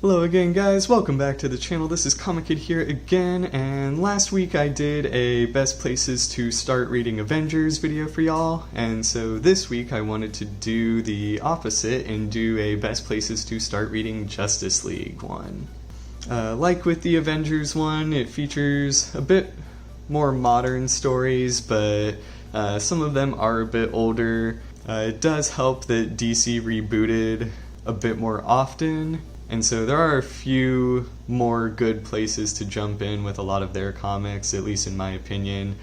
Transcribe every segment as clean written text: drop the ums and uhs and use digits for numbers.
Hello again guys, welcome back to the channel. This is Comic Kid here again, and last week I did a best places to start reading Avengers video for y'all, and so this week I wanted to do the opposite and do a best places to start reading Justice League one. Like with the Avengers one, it features a bit more modern stories, but some of them are a bit older. It does help that DC rebooted a bit more often, and so there are a few more good places to jump in with a lot of their comics, at least in my opinion.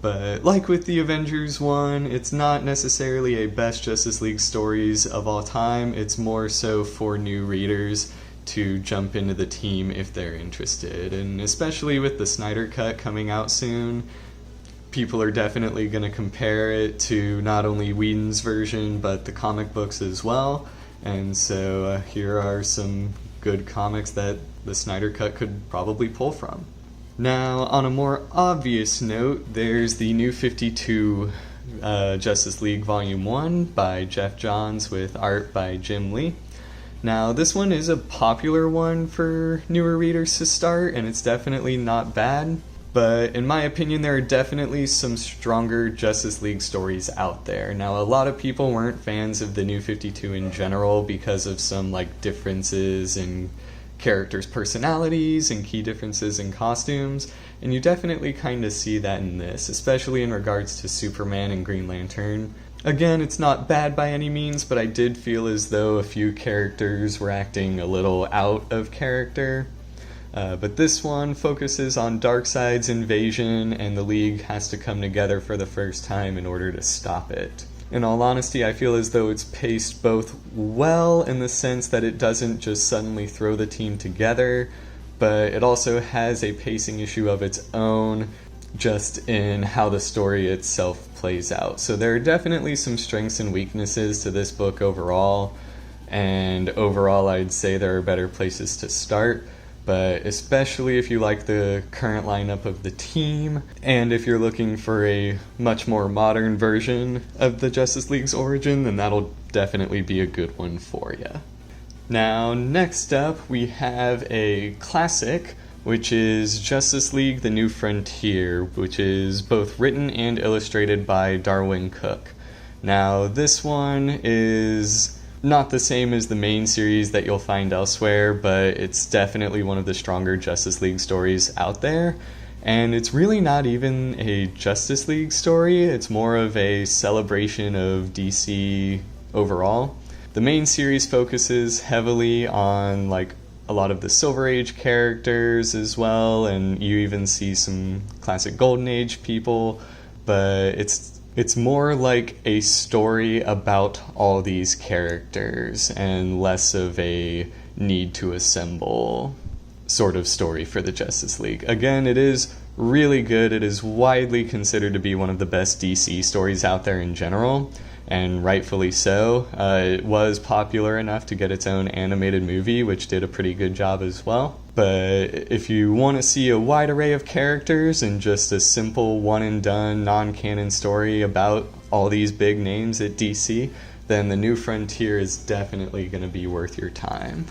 But like with the Avengers one, it's not necessarily a best Justice League stories of all time, it's more so for new readers to jump into the team if they're interested. And especially with the Snyder Cut coming out soon, people are definitely going to compare it to not only Whedon's version, but the comic books as well. And so here are some good comics that the Snyder Cut could probably pull from. Now, on a more obvious note, there's the New 52 Justice League Volume 1 by Jeff Johns with art by Jim Lee. Now, this one is a popular one for newer readers to start, and it's definitely not bad. But in my opinion, there are definitely some stronger Justice League stories out there. Now, a lot of people weren't fans of the New 52 in general because of some differences in characters' personalities and key differences in costumes, and you definitely kind of see that in this, especially in regards to Superman and Green Lantern. Again, it's not bad by any means, but I did feel as though a few characters were acting a little out of character. But this one focuses on Darkseid's invasion, and the League has to come together for the first time in order to stop it. In all honesty, I feel as though it's paced both well in the sense that it doesn't just suddenly throw the team together, but it also has a pacing issue of its own, just in how the story itself plays out. So there are definitely some strengths and weaknesses to this book overall, and overall I'd say there are better places to start. But especially if you like the current lineup of the team, and if you're looking for a much more modern version of the Justice League's origin, then that'll definitely be a good one for you. Now, next up we have a classic, which is Justice League: The New Frontier, which is both written and illustrated by Darwin Cook. Now, this one is not the same as the main series that you'll find elsewhere, but it's definitely one of the stronger Justice League stories out there. And it's really not even a Justice League story, it's more of a celebration of DC overall. The main series focuses heavily on a lot of the Silver Age characters as well, and you even see some classic Golden Age people, but it's more like a story about all these characters and less of a need to assemble sort of story for the Justice League. Again, it is really good. It is widely considered to be one of the best DC stories out there in general, and rightfully so. It was popular enough to get its own animated movie, which did a pretty good job as well. But if you want to see a wide array of characters and just a simple one-and-done, non-canon story about all these big names at DC, then The New Frontier is definitely going to be worth your time.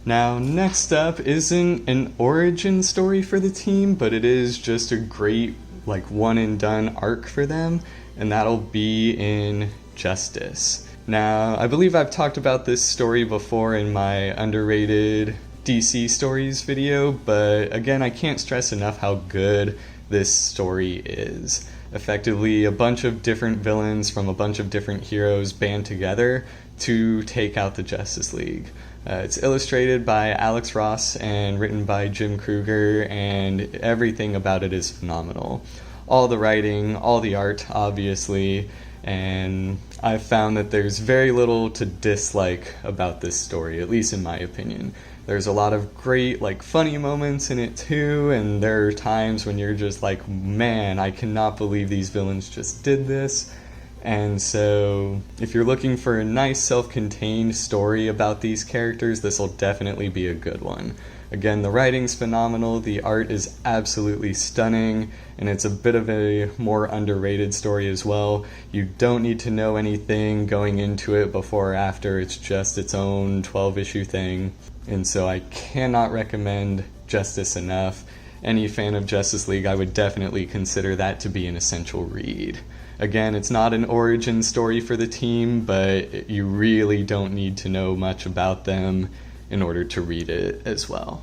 Now, next up isn't an origin story for the team, but it is just a great one-and-done arc for them, and that'll be in Justice. Now, I believe I've talked about this story before in my underrated DC stories video, but again, I can't stress enough how good this story is. Effectively, a bunch of different villains from a bunch of different heroes band together to take out the Justice League. It's illustrated by Alex Ross and written by Jim Krueger, and everything about it is phenomenal. All the writing, all the art, obviously, and I've found that there's very little to dislike about this story, at least in my opinion. There's a lot of great, funny moments in it too, and there are times when you're just like, man, I cannot believe these villains just did this. And so, if you're looking for a nice self-contained story about these characters, this will definitely be a good one. Again, the writing's phenomenal, the art is absolutely stunning, and it's a bit of a more underrated story as well. You don't need to know anything going into it before or after, it's just its own 12-issue thing. And so I cannot recommend Justice enough. Any fan of Justice League, I would definitely consider that to be an essential read. Again, it's not an origin story for the team, but you really don't need to know much about them in order to read it as well.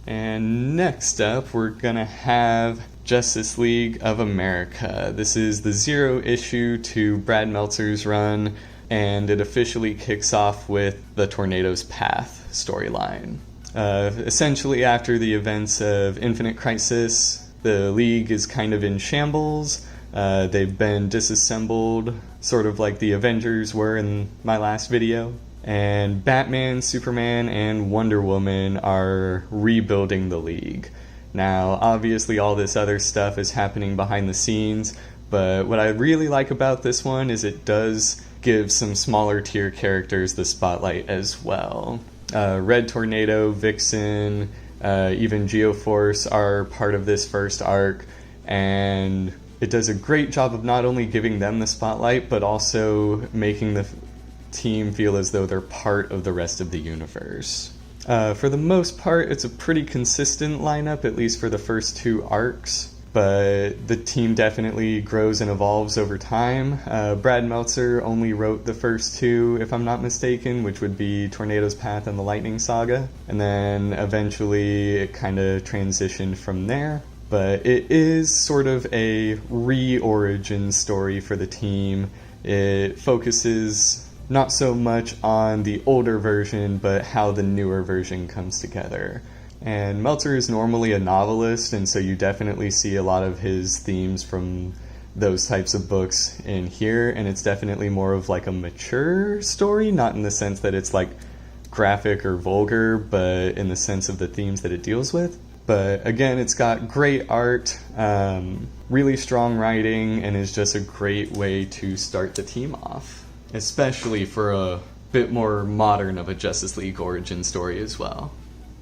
And next up, we're gonna have Justice League of America. This is the 0 issue to Brad Meltzer's run, and it officially kicks off with the Tornado's Path storyline. Essentially, after the events of Infinite Crisis, the League is kind of in shambles. They've been disassembled, sort of like the Avengers were in my last video. And Batman, Superman, and Wonder Woman are rebuilding the League. Now, obviously all this other stuff is happening behind the scenes, but what I really like about this one is it does give some smaller tier characters the spotlight as well. Red Tornado, Vixen, even Geoforce are part of this first arc, and it does a great job of not only giving them the spotlight, but also making the team feel as though they're part of the rest of the universe. For the most part, it's a pretty consistent lineup, at least for the first 2 arcs, but the team definitely grows and evolves over time. Brad Meltzer only wrote the first 2, if I'm not mistaken, which would be Tornado's Path and the Lightning Saga, and then eventually it kind of transitioned from there. But it is sort of a re-origin story for the team. It focuses not so much on the older version, but how the newer version comes together. And Meltzer is normally a novelist, and so you definitely see a lot of his themes from those types of books in here, and it's definitely more of like a mature story, not in the sense that it's like graphic or vulgar, but in the sense of the themes that it deals with. But again, it's got great art, really strong writing, and is just a great way to start the team off, especially for a bit more modern of a Justice League origin story as well.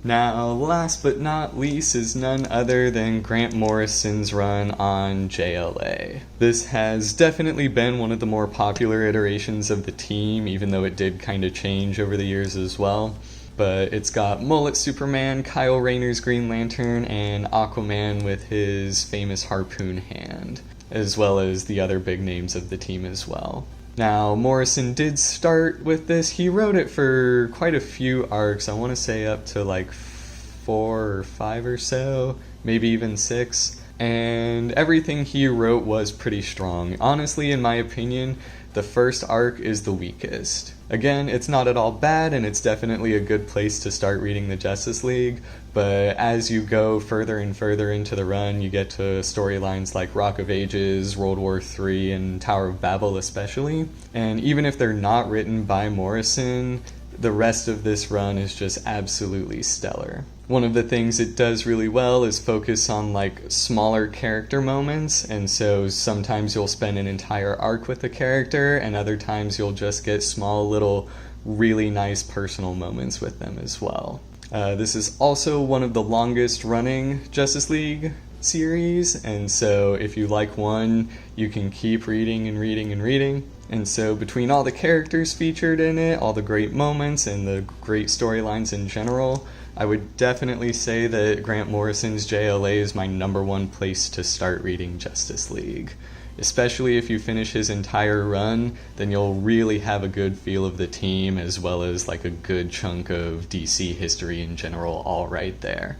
Now, last but not least is none other than Grant Morrison's run on JLA. This has definitely been one of the more popular iterations of the team, even though it did kind of change over the years as well. But it's got Mullet Superman, Kyle Rayner's Green Lantern, and Aquaman with his famous harpoon hand, as well as the other big names of the team as well. Now, Morrison did start with this. He wrote it for quite a few arcs. I want to say up to like 4 or 5 or so, maybe even 6. And everything he wrote was pretty strong. Honestly, in my opinion, the first arc is the weakest. Again, it's not at all bad, and it's definitely a good place to start reading the Justice League, but as you go further and further into the run, you get to storylines like Rock of Ages, World War III, and Tower of Babel especially, and even if they're not written by Morrison, the rest of this run is just absolutely stellar. One of the things it does really well is focus on like smaller character moments, and so sometimes you'll spend an entire arc with a character, and other times you'll just get small little really nice personal moments with them as well. This is also one of the longest running Justice League series, and so if you like one, you can keep reading and reading and reading. And so between all the characters featured in it, all the great moments, and the great storylines in general, I would definitely say that Grant Morrison's JLA is my #1 place to start reading Justice League. Especially if you finish his entire run, then you'll really have a good feel of the team, as well as like a good chunk of DC history in general all right there.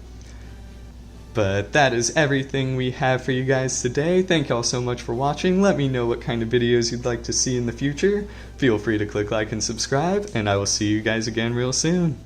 But that is everything we have for you guys today. Thank y'all so much for watching. Let me know what kind of videos you'd like to see in the future. Feel free to click like and subscribe, and I will see you guys again real soon.